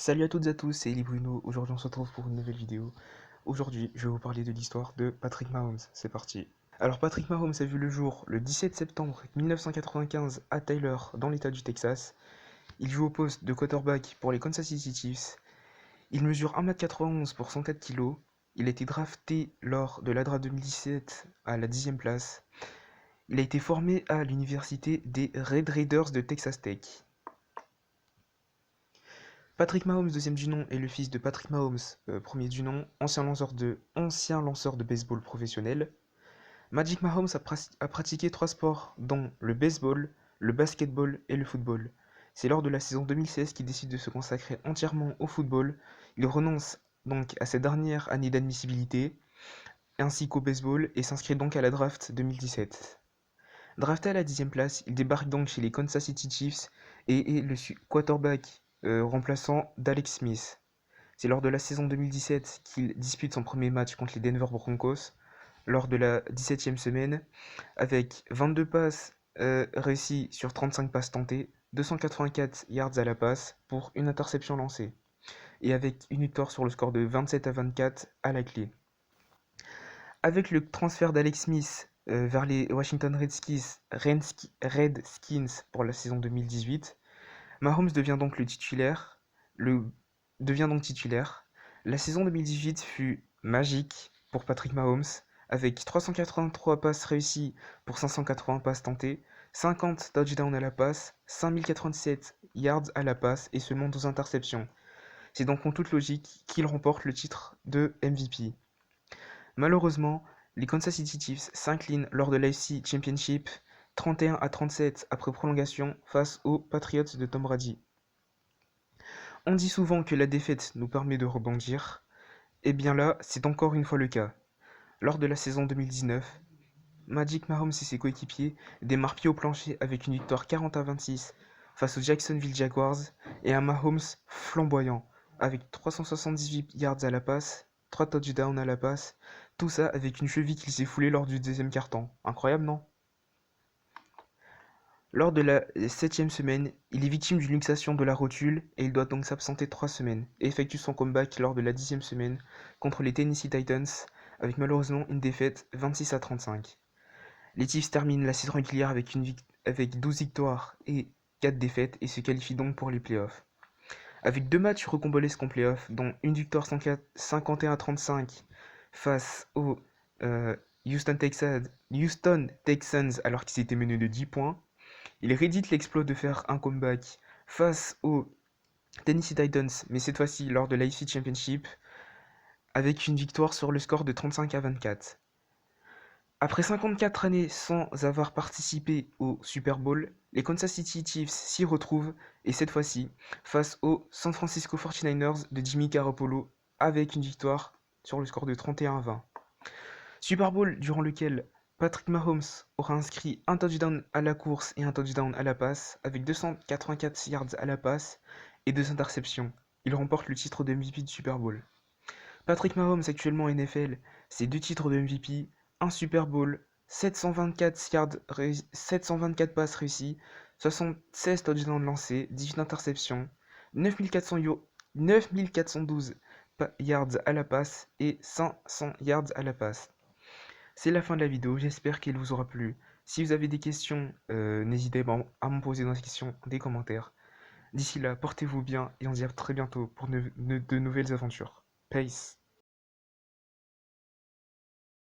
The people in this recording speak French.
Salut à toutes et à tous, c'est Eli Bruno. Aujourd'hui, on se retrouve pour une nouvelle vidéo. Aujourd'hui, je vais vous parler de l'histoire de Patrick Mahomes. C'est parti. Alors, Patrick Mahomes a vu le jour le 17 septembre 1995 à Tyler, dans l'état du Texas. Il joue au poste de quarterback pour les Kansas City Chiefs. Il mesure 1m91 pour 104 kg. Il a été drafté lors de la draft 2017 à la 10e place. Il a été formé à l'université des Red Raiders de Texas Tech. Patrick Mahomes, deuxième du nom, est le fils de Patrick Mahomes, premier du nom, ancien lanceur de baseball professionnel. Magic Mahomes a pratiqué trois sports, dont le baseball, le basketball et le football. C'est lors de la saison 2016 qu'il décide de se consacrer entièrement au football. Il renonce donc à cette dernière année d'admissibilité, ainsi qu'au baseball, et s'inscrit donc à la draft 2017. Drafté à la 10e place, il débarque donc chez les Kansas City Chiefs et est le quarterback remplaçant d'Alex Smith. C'est lors de la saison 2017 qu'il dispute son premier match contre les Denver Broncos, lors de la 17e semaine, avec 22 passes réussies sur 35 passes tentées, 284 yards à la passe pour une interception lancée, et avec une victoire sur le score de 27-24 à la clé. Avec le transfert d'Alex Smith vers les Washington Redskins pour la saison 2018, Mahomes devient donc titulaire. La saison 2018 fut magique pour Patrick Mahomes, avec 383 passes réussies pour 580 passes tentées, 50 touchdowns à la passe, 5087 yards à la passe et seulement 12 interceptions. C'est donc en toute logique qu'il remporte le titre de MVP. Malheureusement, les Kansas City Chiefs s'inclinent lors de l'AFC Championship 31-37 après prolongation face aux Patriots de Tom Brady. On dit souvent que la défaite nous permet de rebondir. Et bien là, c'est encore une fois le cas. Lors de la saison 2019, Magic Mahomes et ses coéquipiers démarrent pied au plancher avec une victoire 40-26 face aux Jacksonville Jaguars et un Mahomes flamboyant avec 378 yards à la passe, 3 touchdowns à la passe, tout ça avec une cheville qui s'est foulée lors du deuxième quart-temps. Incroyable, non? Lors de la 7e semaine, il est victime d'une luxation de la rotule et il doit donc s'absenter 3 semaines et effectue son comeback lors de la 10e semaine contre les Tennessee Titans avec malheureusement une défaite 26-35. Les Chiefs terminent la saison régulière avec 12 victoires et 4 défaites et se qualifient donc pour les playoffs. Avec deux matchs rocambolesques en playoffs, dont une victoire 51-35 face aux Houston Texans alors qu'ils étaient menés de 10 points, il rédite l'exploit de faire un comeback face aux Tennessee Titans, mais cette fois-ci lors de l'AFC Championship, avec une victoire sur le score de 35-24. Après 54 années sans avoir participé au Super Bowl, les Kansas City Chiefs s'y retrouvent, et cette fois-ci face aux San Francisco 49ers de Jimmy Garoppolo, avec une victoire sur le score de 31-20. Super Bowl durant lequel Patrick Mahomes aura inscrit un touchdown à la course et un touchdown à la passe, avec 284 yards à la passe et 2 interceptions. Il remporte le titre de MVP du Super Bowl. Patrick Mahomes, actuellement en NFL, c'est 2 titres de MVP, un Super Bowl, 724 passes réussies, 76 touchdowns lancés, 18 interceptions, 9412 yards à la passe et 500 yards à la passe. C'est la fin de la vidéo, j'espère qu'elle vous aura plu. Si vous avez des questions, n'hésitez pas à m'en poser dans la section des commentaires. D'ici là, portez-vous bien et on se dit à très bientôt pour de nouvelles aventures. Peace.